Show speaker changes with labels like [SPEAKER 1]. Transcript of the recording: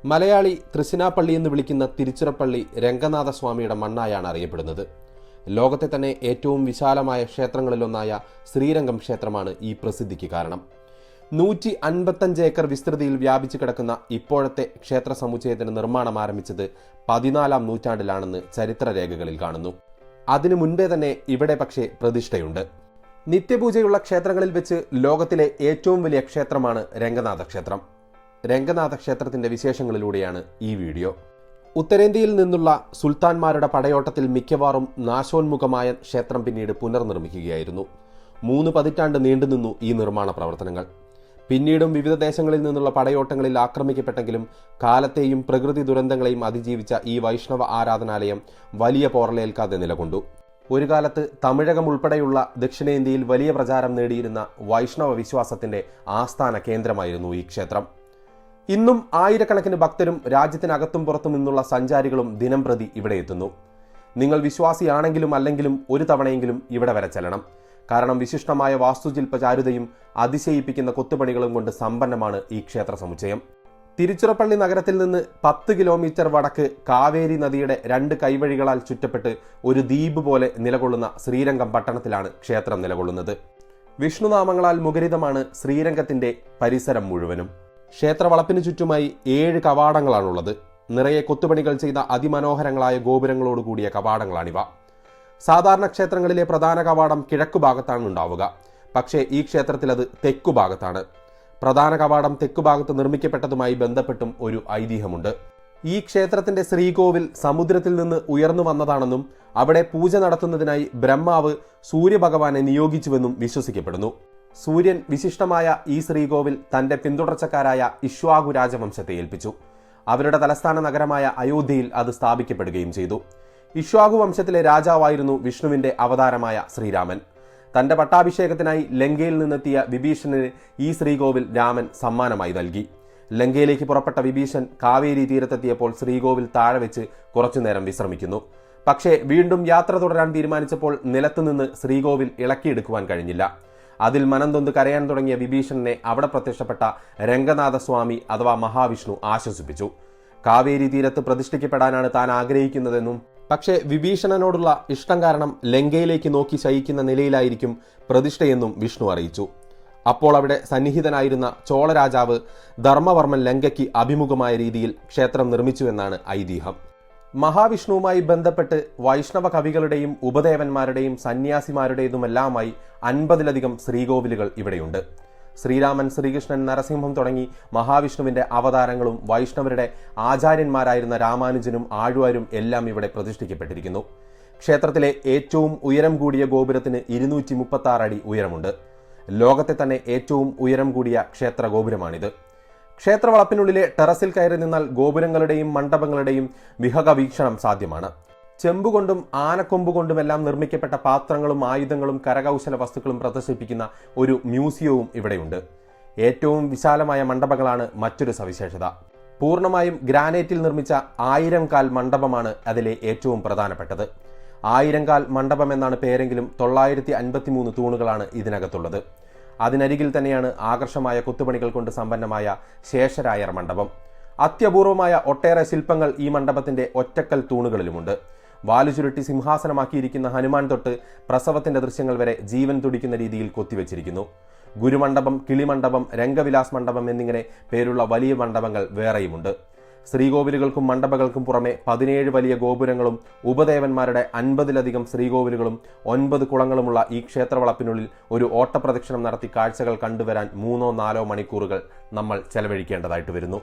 [SPEAKER 1] മലയാളി തൃശ്ശിനാപ്പള്ളി എന്ന് വിളിക്കുന്ന തിരുച്ചിറപ്പള്ളി രംഗനാഥസ്വാമിയുടെ മണ്ണായാണ് അറിയപ്പെടുന്നത്. ലോകത്തെ തന്നെ ഏറ്റവും വിശാലമായ ക്ഷേത്രങ്ങളിലൊന്നായ ശ്രീരംഗം ക്ഷേത്രമാണ് ഈ പ്രസിദ്ധിക്ക് കാരണം. 155 ഏക്കർ വിസ്തൃതിയിൽ വ്യാപിച്ചു കിടക്കുന്ന ഇപ്പോഴത്തെ ക്ഷേത്ര സമുച്ചയത്തിന് നിർമ്മാണം ആരംഭിച്ചത് 14-ാം നൂറ്റാണ്ടിലാണെന്ന് ചരിത്രരേഖകളിൽ കാണുന്നു. അതിനു മുൻപേ തന്നെ ഇവിടെ പക്ഷേ പ്രതിഷ്ഠയുണ്ട്. നിത്യപൂജയുള്ള ക്ഷേത്രങ്ങളിൽ വെച്ച് ലോകത്തിലെ ഏറ്റവും വലിയ ക്ഷേത്രമാണ് രംഗനാഥ ക്ഷേത്രം. രംഗനാഥ ക്ഷേത്രത്തിന്റെ വിശേഷങ്ങളിലൂടെയാണ് ഈ വീഡിയോ. ഉത്തരേന്ത്യയിൽ നിന്നുള്ള സുൽത്താൻമാരുടെ പടയോട്ടത്തിൽ മിക്കവാറും നാശോന്മുഖമായ ക്ഷേത്രം പിന്നീട് പുനർനിർമ്മിക്കുകയായിരുന്നു. 3 പതിറ്റാണ്ട് നീണ്ടുനിന്നു ഈ നിർമ്മാണ പ്രവർത്തനങ്ങൾ. പിന്നീടും വിവിധ ദേശങ്ങളിൽ നിന്നുള്ള പടയോട്ടങ്ങളിൽ ആക്രമിക്കപ്പെട്ടെങ്കിലും കാലത്തെയും പ്രകൃതി ദുരന്തങ്ങളെയും അതിജീവിച്ച ഈ വൈഷ്ണവ ആരാധനാലയം വലിയ പോറലേൽക്കാതെ നിലകൊണ്ടു. ഒരു കാലത്ത് തമിഴകം ഉൾപ്പെടെയുള്ള ദക്ഷിണേന്ത്യയിൽ വലിയ പ്രചാരം നേടിയിരുന്ന വൈഷ്ണവ വിശ്വാസത്തിന്റെ ആസ്ഥാന കേന്ദ്രമായിരുന്നു ഈ ക്ഷേത്രം. ഇന്നും ആയിരക്കണക്കിന് ഭക്തരും രാജ്യത്തിനകത്തും പുറത്തും നിന്നുള്ള സഞ്ചാരികളും ദിനം പ്രതി ഇവിടെ എത്തുന്നു. നിങ്ങൾ വിശ്വാസിയാണെങ്കിലും അല്ലെങ്കിലും ഒരു തവണയെങ്കിലും ഇവിടെ വരെ ചെല്ലണം. കാരണം വിശിഷ്ടമായ വാസ്തുശില്പ ചാരുതയും അതിശയിപ്പിക്കുന്ന കൊത്തുപണികളും കൊണ്ട് സമ്പന്നമാണ് ഈ ക്ഷേത്ര സമുച്ചയം. തിരുച്ചിറപ്പള്ളി നഗരത്തിൽ നിന്ന് 10 കിലോമീറ്റർ വടക്ക് കാവേരി നദിയുടെ 2 കൈവഴികളാൽ ചുറ്റപ്പെട്ട് ഒരു ദ്വീപ് പോലെ നിലകൊള്ളുന്ന ശ്രീരംഗം പട്ടണത്തിലാണ് ക്ഷേത്രം നിലകൊള്ളുന്നത്. വിഷ്ണുനാമങ്ങളാൽ മുഖരിതമാണ് ശ്രീരംഗത്തിന്റെ പരിസരം മുഴുവനും. ക്ഷേത്രവളപ്പിന് ചുറ്റുമായി 7 കവാടങ്ങളാണുള്ളത്. നിറയെ കൊത്തുപണികൾ ചെയ്ത അതിമനോഹരങ്ങളായ ഗോപുരങ്ങളോടുകൂടിയ കവാടങ്ങളാണിവ. സാധാരണ ക്ഷേത്രങ്ങളിലെ പ്രധാന കവാടം കിഴക്കുഭാഗത്താണ് ഉണ്ടാവുക. പക്ഷേ ഈ ക്ഷേത്രത്തിൽ അത് തെക്കുഭാഗത്താണ്. പ്രധാന കവാടം തെക്കുഭാഗത്ത് നിർമ്മിക്കപ്പെട്ടതുമായി ബന്ധപ്പെട്ടും ഒരു ഐതിഹ്യമുണ്ട്. ഈ ക്ഷേത്രത്തിന്റെ ശ്രീകോവിൽ സമുദ്രത്തിൽ നിന്ന് ഉയർന്നു വന്നതാണെന്നും അവിടെ പൂജ നടത്തുന്നതിനായി ബ്രഹ്മാവ് സൂര്യഭഗവാനെ നിയോഗിച്ചുവെന്നും വിശ്വസിക്കപ്പെടുന്നു. സൂര്യൻ വിശിഷ്ടമായ ഈ ശ്രീകോവിൽ തന്റെ പിന്തുടർച്ചക്കാരായ ഇക്ഷ്വാകു രാജവംശത്തെ ഏൽപ്പിച്ചു. അവരുടെ തലസ്ഥാന നഗരമായ അയോധ്യയിൽ അത് സ്ഥാപിക്കപ്പെടുകയും ചെയ്തു. ഇക്ഷ്വാകു വംശത്തിലെ രാജാവായിരുന്നു വിഷ്ണുവിന്റെ അവതാരമായ ശ്രീരാമൻ. തന്റെ പട്ടാഭിഷേകത്തിനായി ലങ്കയിൽ നിന്നെത്തിയ വിഭീഷണന് ഈ ശ്രീകോവിൽ രാമൻ സമ്മാനമായി നൽകി. ലങ്കയിലേക്ക് പുറപ്പെട്ട വിഭീഷൺ കാവേരി തീരത്തെത്തിയപ്പോൾ ശ്രീകോവിൽ താഴെ വെച്ച് കുറച്ചുനേരം വിശ്രമിക്കുന്നു. പക്ഷേ വീണ്ടും യാത്ര തുടരാൻ തീരുമാനിച്ചപ്പോൾ നിലത്തുനിന്ന് ശ്രീകോവിൽ ഇളക്കിയെടുക്കുവാൻ കഴിഞ്ഞില്ല. അതിൽ മനംതൊന്ന് കരയാൻ തുടങ്ങിയ വിഭീഷണനെ അവിടെ പ്രത്യക്ഷപ്പെട്ട രംഗനാഥസ്വാമി അഥവാ മഹാവിഷ്ണു ആശ്വസിപ്പിച്ചു. കാവേരി തീരത്ത് പ്രതിഷ്ഠിക്കപ്പെടാനാണ് താൻ ആഗ്രഹിക്കുന്നതെന്നും പക്ഷേ വിഭീഷണനോടുള്ള ഇഷ്ടം കാരണം ലങ്കയിലേക്ക് നോക്കി ശയിക്കുന്ന നിലയിലായിരിക്കും പ്രതിഷ്ഠയെന്നും വിഷ്ണു അറിയിച്ചു. അപ്പോൾ അവിടെ സന്നിഹിതനായിരുന്ന ചോളരാജാവ് ധർമ്മവർമ്മൻ ലങ്കയ്ക്ക് അഭിമുഖമായ രീതിയിൽ ക്ഷേത്രം നിർമ്മിച്ചുവെന്നാണ് ഐതിഹ്യം. മഹാവിഷ്ണുവുമായി ബന്ധപ്പെട്ട് വൈഷ്ണവ കവികളുടെയും ഉപദേവന്മാരുടെയും സന്യാസിമാരുടേതുമെല്ലാമായി 50-ലധികം ശ്രീകോവിലുകൾ ഇവിടെയുണ്ട്. ശ്രീരാമൻ, ശ്രീകൃഷ്ണൻ, നരസിംഹം തുടങ്ങി മഹാവിഷ്ണുവിന്റെ അവതാരങ്ങളും വൈഷ്ണവരുടെ ആചാര്യന്മാരായിരുന്ന രാമാനുജനും ആഴ്വാരും എല്ലാം ഇവിടെ പ്രതിഷ്ഠിക്കപ്പെട്ടിരിക്കുന്നു. ക്ഷേത്രത്തിലെ ഏറ്റവും ഉയരം കൂടിയ ഗോപുരത്തിന് 236 അടി ഉയരമുണ്ട്. ലോകത്തെ തന്നെ ഏറ്റവും ഉയരം കൂടിയ ക്ഷേത്ര ഗോപുരമാണിത്. ക്ഷേത്രവളപ്പിനുള്ളിലെ ടെറസിൽ കയറി നിന്നാൽ ഗോപുരങ്ങളുടെയും മണ്ഡപങ്ങളുടെയും വിഹക വീക്ഷണം സാധ്യമാണ്. ചെമ്പുകൊണ്ടും ആനക്കൊമ്പുകൊണ്ടുമെല്ലാം നിർമ്മിക്കപ്പെട്ട പാത്രങ്ങളും ആയുധങ്ങളും കരകൗശല വസ്തുക്കളും പ്രദർശിപ്പിക്കുന്ന ഒരു മ്യൂസിയവും ഇവിടെയുണ്ട്. ഏറ്റവും വിശാലമായ മണ്ഡപങ്ങളാണ് മറ്റൊരു സവിശേഷത. പൂർണ്ണമായും ഗ്രാനൈറ്റിൽ നിർമ്മിച്ച 1000 കാൽ മണ്ഡപമാണ് അതിലെ ഏറ്റവും പ്രധാനപ്പെട്ടത്. 1000 കാൽ മണ്ഡപം എന്നാണ് പേരെങ്കിലും 953 തൂണുകളാണ് ഇതിനകത്തുള്ളത്. അതിനരികിൽ തന്നെയാണ് ആകർഷമായ കൊത്തുപണികൾ കൊണ്ട് സമ്പന്നമായ ശേഷരായർ മണ്ഡപം. അത്യപൂർവമായ ഒട്ടേറെ ശില്പങ്ങൾ ഈ മണ്ഡപത്തിന്റെ ഒറ്റക്കൽ തൂണുകളിലുമുണ്ട്. വാലുചുരുട്ടി സിംഹാസനമാക്കിയിരിക്കുന്ന ഹനുമാൻ തൊട്ട് പ്രസവത്തിന്റെ ദൃശ്യങ്ങൾ വരെ ജീവൻ തുടിക്കുന്ന രീതിയിൽ കൊത്തിവെച്ചിരിക്കുന്നു. ഗുരുമണ്ഡപം, കിളിമണ്ഡപം, രംഗവിലാസ് മണ്ഡപം എന്നിങ്ങനെ പേരുള്ള വലിയ മണ്ഡപങ്ങൾ വേറെയുമുണ്ട്. ശ്രീകോവിലുകൾക്കും മണ്ഡപങ്ങൾക്കും പുറമെ 17 വലിയ ഗോപുരങ്ങളും ഉപദേവന്മാരുടെ 50-ലധികം ശ്രീകോവിലുകളും 9 കുളങ്ങളുമുള്ള ഈ ക്ഷേത്രവളപ്പിനുള്ളിൽ ഒരു ഓട്ടപ്രദക്ഷിണം നടത്തി കാഴ്ചകൾ കണ്ടുവരാൻ 3-4 മണിക്കൂറുകൾ നമ്മൾ ചെലവഴിക്കേണ്ടതായിട്ട് വരുന്നു.